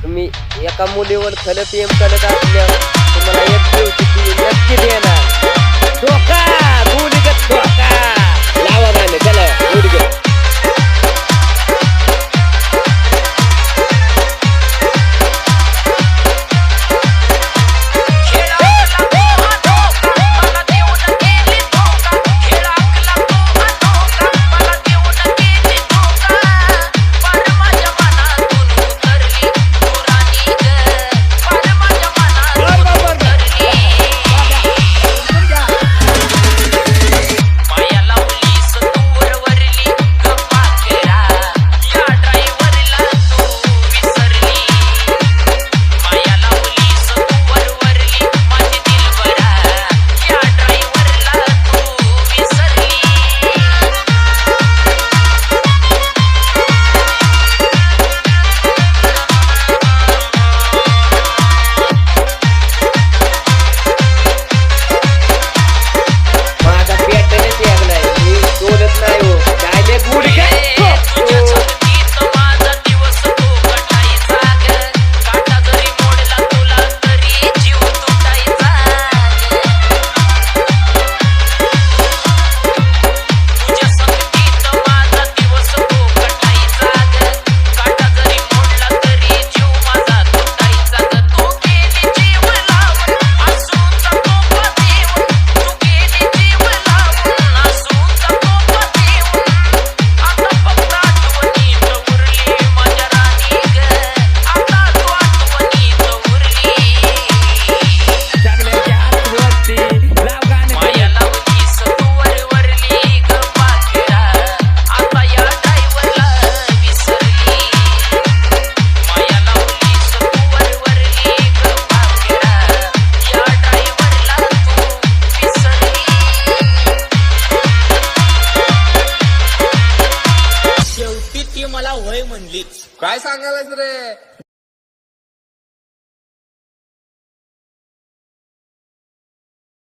तुम्ही एका मुलीवर खरं प्रेम करत असल्यावर तुम्हाला एक दिवशी ती नक्की देणार. धोका गुडगत धोका लावा गाणे चला गुडगत. मला होय म्हणलीच. काय सांगायलाच रे.